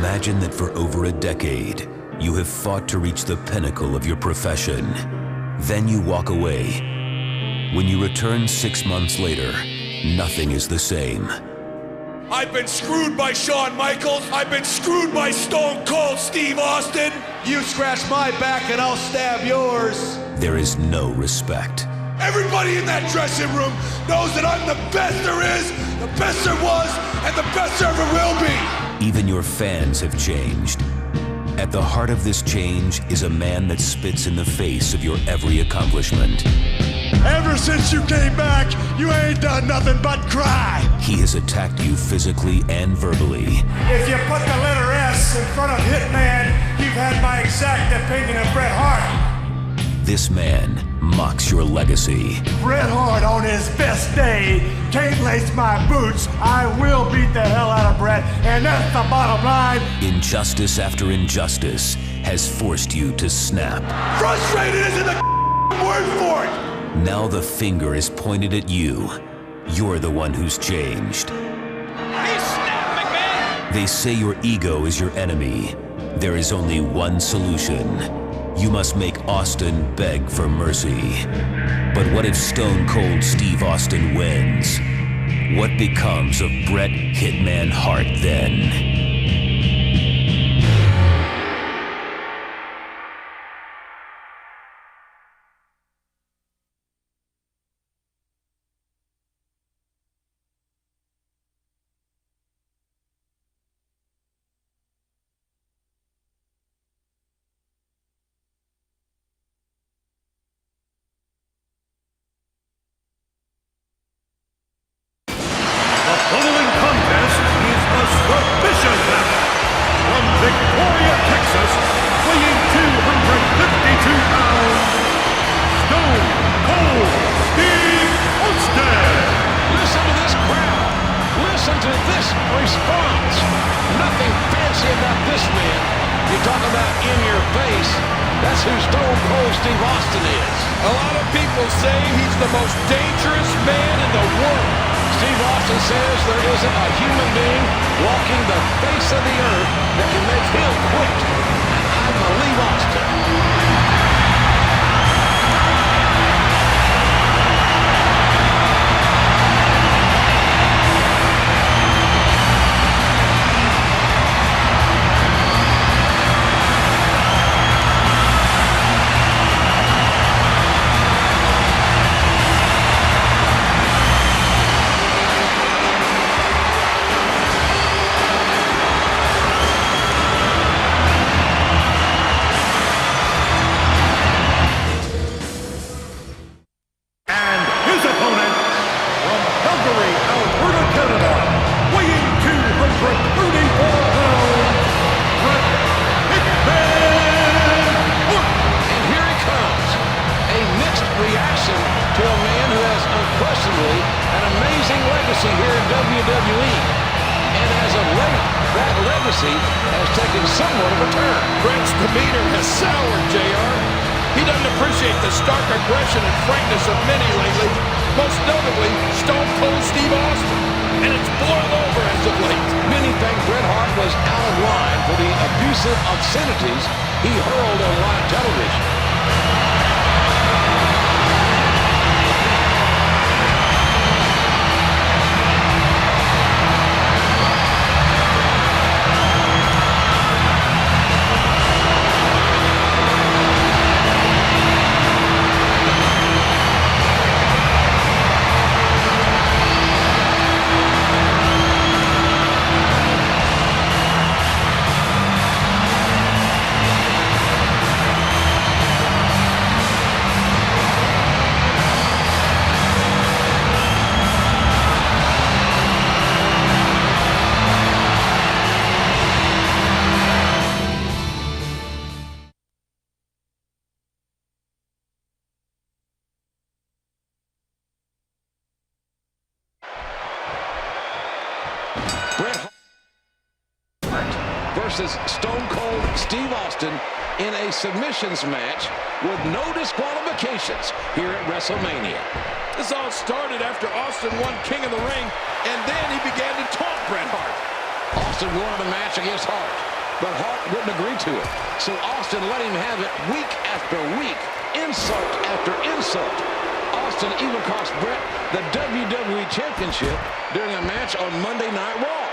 Imagine that for over a decade, you have fought to reach the pinnacle of your profession. Then you walk away. When you return 6 months later, nothing is the same. I've been screwed by Shawn Michaels. I've been screwed by Stone Cold Steve Austin. You scratch my back and I'll stab yours. There is no respect. Everybody in that dressing room knows that I'm the best there is, the best there was, and the best there ever will be. Even your fans have changed. At the heart of this change is a man that spits in the face of your every accomplishment. Ever since you came back, you ain't done nothing but cry. He has attacked you physically and verbally. If you put the letter S in front of Hitman, you've had my exact opinion of Bret Hart. This man mocks your legacy. Bret Hart on his best day can't lace my boots. I will beat the hell out of Bret, and that's the bottom line. Injustice after injustice has forced you to snap. Frustrated isn't the word for it. Now the finger is pointed at you. You're the one who's changed. He snapped, McMahon! They say your ego is your enemy. There is only one solution. You must make Austin beg for mercy. But what if Stone Cold Steve Austin wins? What becomes of Bret Hitman Hart then? Response. Nothing fancy about this man. You talk about in your face. That's who Stone Cold Steve Austin is. A lot of people say he's the most dangerous man in the world. Steve Austin says there isn't a human being walking the face of the earth that can make him quit. And I believe Austin. Here in WWE, and as of late, that legacy has taken somewhat of a turn. Bret's demeanor has soured, JR. He doesn't appreciate the stark aggression and frankness of many lately, most notably Stone Cold Steve Austin, and it's boiled over as of late. Many think Bret Hart was out of line for the abusive obscenities he hurled on live television. Versus Stone Cold Steve Austin in a submissions match with no disqualifications here at WrestleMania. This all started after Austin won King of the Ring, and then he began to taunt Bret Hart. Austin wanted a match against Hart. but Hart wouldn't agree to it. So Austin let him have it week after week, insult after insult. Austin even cost Brett the WWE Championship during a match on Monday Night Raw.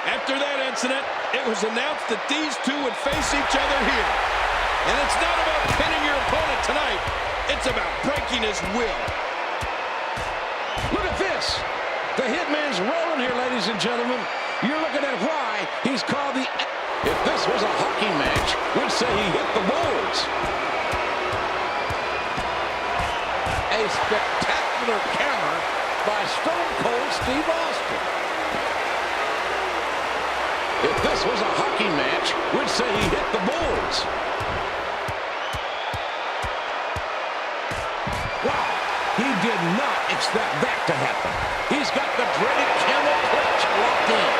After that incident, it was announced that these two would face each other here. And it's not about pinning your opponent tonight. It's about breaking his will. Look at this. The Hitman's rolling here, ladies and gentlemen. You're looking at why he's called the... If this was a hockey match, we'd say he hit the boards. A spectacular counter by Stone Cold Steve Austin. If this was a hockey match, we'd say he hit the boards. Wow, he did not expect that to happen. He's got the dreaded camel clutch locked in.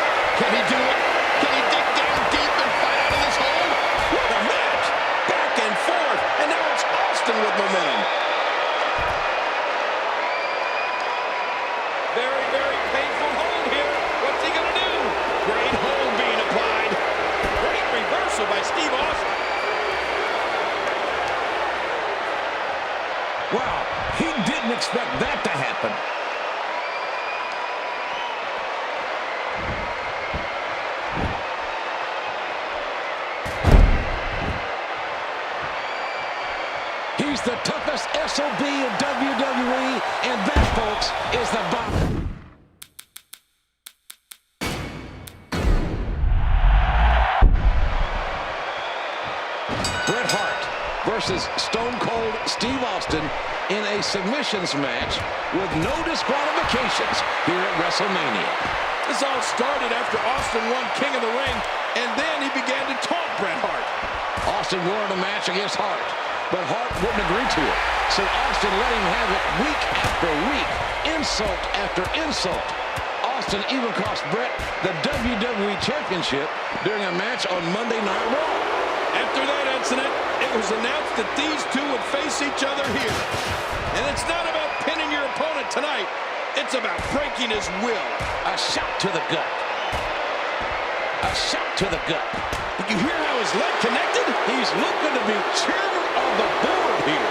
Can he do it? Can he dig down deep and fight out of this hole? What a match! Back and forth, and now it's Austin with momentum. Very, very painful hold here. What's he going to do? Great hold being applied. Great reversal by Steve Austin. Wow, he didn't expect that to happen. He's the toughest SOB in WWE, and that, folks, is the bottom. Bret Hart versus Stone Cold Steve Austin in a submissions match with no disqualifications here at WrestleMania. This all started after Austin won King of the Ring, and then he began to taunt Bret Hart. Austin wanted a match against Hart, but Hart wouldn't agree to it. So Austin let him have it week after week, insult after insult. Austin even cost Bret the WWE Championship during a match on Monday Night Raw. After that incident, it was announced that these two would face each other here. And it's not about pinning your opponent tonight. It's about breaking his will. A shot to the gut. A shot to the gut. Did you hear how his leg connected? He's looking to be chairman of the board here.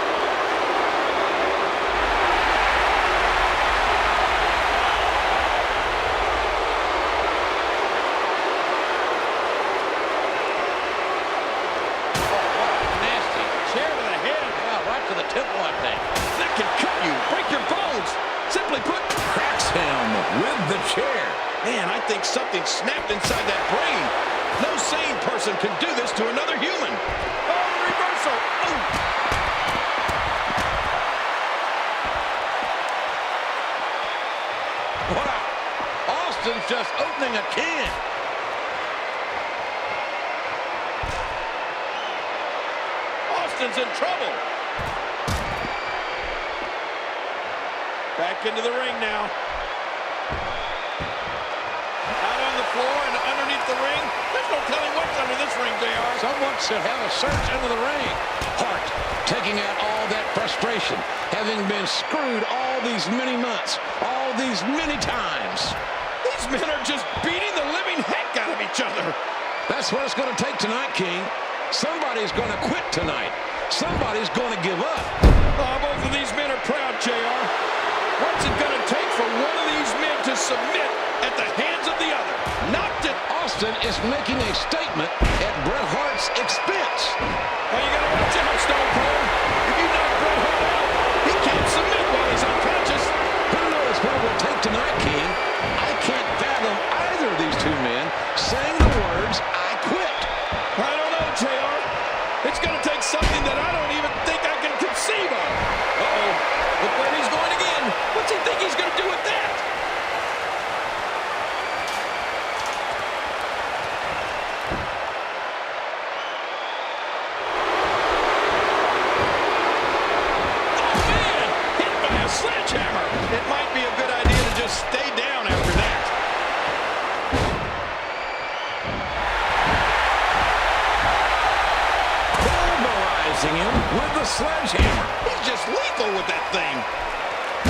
Chair. Man, I think something snapped inside that brain. No sane person can do this to another human. Oh, reversal. Ooh. Wow. Austin's just opening a can. Austin's in trouble. Back into the ring now. Floor and underneath the ring. There's no telling what's under this ring, JR. Someone should have a search into the ring. Hart taking out all that frustration, having been screwed all these many months, all these many times. These men are just beating the living heck out of each other. That's what it's going to take tonight, King. Somebody's going to quit tonight. Somebody's going to give up. Oh, both of these men are proud, JR. What's it going to take for one of these men to submit at the hands of the other? Knocked it. Austin is making a statement at Bret Hart's expense. Well, you got to watch out, Stone Cold. If you knock Bret Hart out, he can't submit while he's unconscious. Who knows what it will take tonight, King? I can't fathom either of these two men saying the words, I quit. I don't know, JR. It's going to take something that I don't even think I can conceive of. Uh-oh. Look where he's going again. What's he think he's going to do with that? Sledgehammer. It might be a good idea to just stay down after that. Pulverizing him with the sledgehammer. He's just lethal with that thing.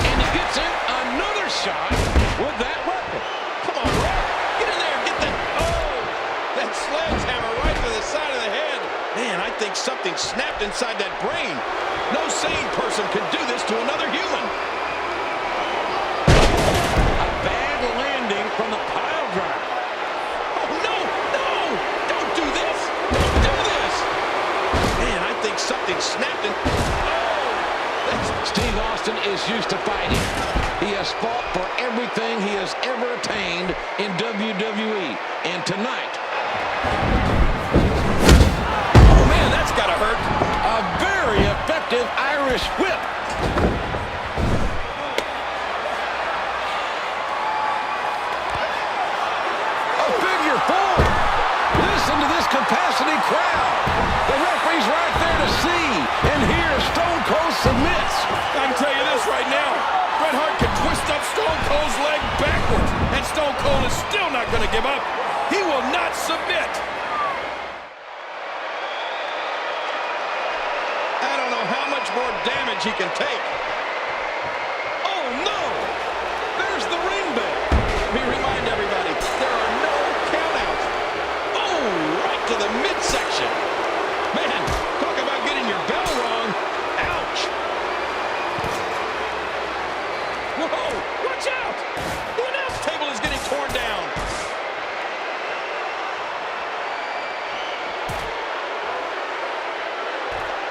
And he gets in another shot with that weapon. Come on, Rock. Get in there. Get that. Oh, that sledgehammer right to the something snapped inside that brain. No sane person could do this to another human. A bad landing from the pile driver. Oh, no, no! Don't do this! Don't do this! Man, I think something snapped in... Steve Austin is used to fighting. He has fought for everything he has ever attained in WWE. And tonight... Oh, man, that's gotta hurt. a very effective Irish whip. A figure four. Listen to this capacity crowd. The referee's right there to see. And here Stone Cold submits. I can tell you this right now. Bret Hart can twist up Stone Cold's leg backwards, and Stone Cold is still not going to give up. He will not submit. I don't know how much more damage he can take. Oh, no! There's the ring bell. Let me remind everybody, there are no countouts. Oh, right to the midsection. Man, talk about getting your bell wrong. Ouch. Whoa, watch out! The announce table is getting torn down.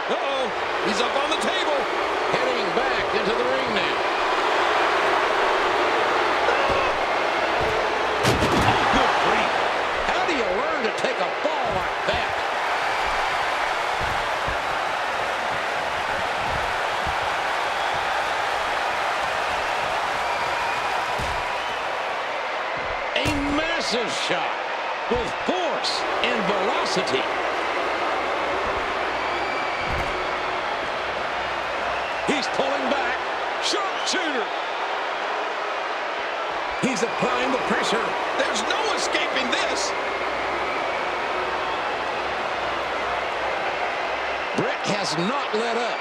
Uh-oh, he's up on the table. Heading back into the ring now. Oh, good grief. How do you learn to take a fall like that? A massive shot with force and velocity. He's pulling back. Sharpshooter. He's applying the pressure. There's no escaping this. Bret has not let up.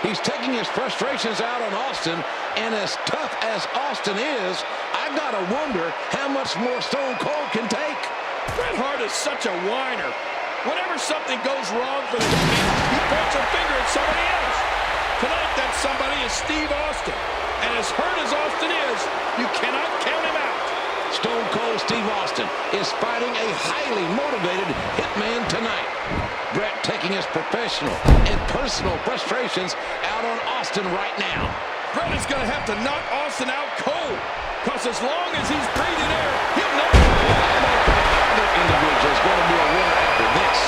He's taking his frustrations out on Austin, and as tough as Austin is, I gotta wonder how much more Stone Cold can take. Bret Hart is such a whiner. Whenever something goes wrong for the team, he points a finger at somebody else. Tonight, that somebody is Steve Austin. And as hurt as Austin is, you cannot count him out. Stone Cold Steve Austin is fighting a highly motivated hitman tonight. Bret taking his professional and personal frustrations out on Austin right now. Bret is going to have to knock Austin out cold. Because as long as he's breathing air, he'll never... Either individual is going to be a winner after this.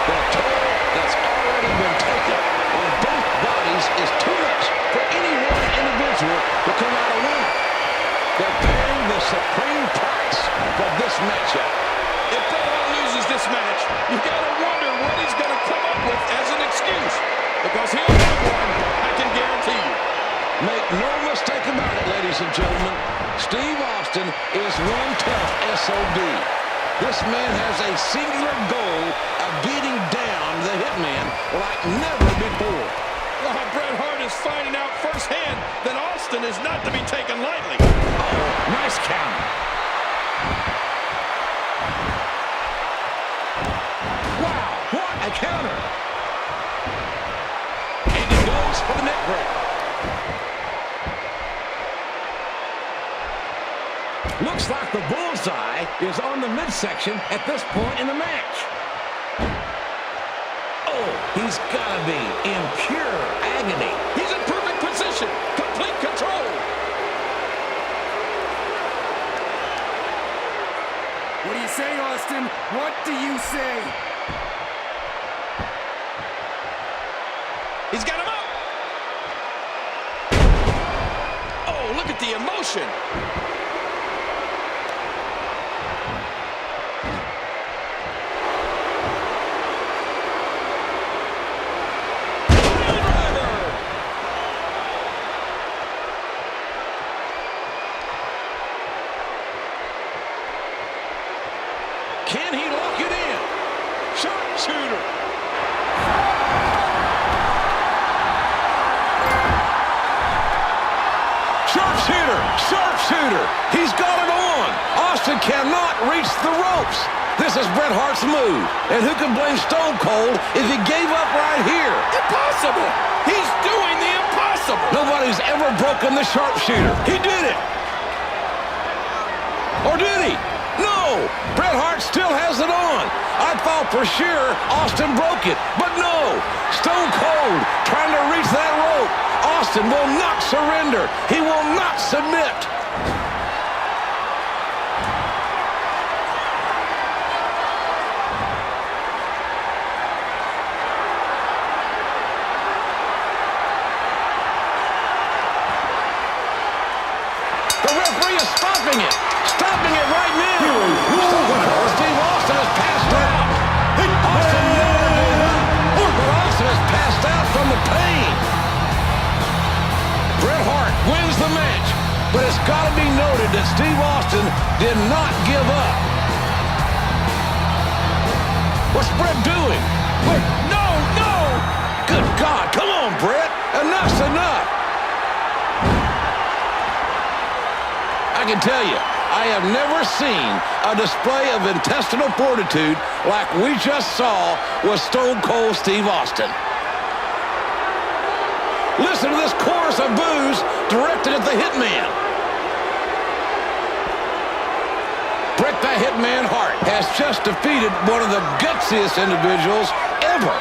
The toll that's already been taken on both bodies is too much for any one individual to come out a winner. They're paying the supreme price for this matchup. If Bret Hart loses this match, you got to wonder what he's going to come up with as an excuse. Because he'll have one, I can guarantee you. Make no mistake about it, ladies and gentlemen. Steve Austin is one tough SOB. This man has a singular goal of beating down the hitman like never before. Bret Hart is finding out firsthand that Austin is not to be taken lightly. Oh, nice counter. Wow, what a counter. And he goes for the neck break. Looks like the bullseye is on the midsection at this point in the match. Oh, he's got to be in pure agony. He's in perfect position. Complete control. What do you say, Austin? What do you say? He's got him up. Oh, look at the emotion. Can he lock it in? Sharpshooter. Sharpshooter. Sharpshooter. He's got it on. Austin cannot reach the ropes. This is Bret Hart's move. And who can blame Stone Cold if he gave up right here? Impossible! He's doing the impossible! Nobody's ever broken the sharpshooter. He did it! Or did he? No! Bret Hart still has it on. I thought for sure Austin broke it, but no! Stone Cold trying to reach that rope. Austin will not surrender. He will not submit. The referee is stopping it. Stopping it right now. Steve Austin has passed out. Austin never gave up. But Austin has passed out from the pain. Bret Hart wins the match. But it's got to be noted that Steve Austin did not give up. What's Bret doing? Wait, no! Good God, come on, Bret. Enough's enough. I can tell you, I have never seen a display of intestinal fortitude like we just saw with Stone Cold Steve Austin. Listen to this chorus of boos directed at the Hitman. Bret the Hitman Hart has just defeated one of the gutsiest individuals ever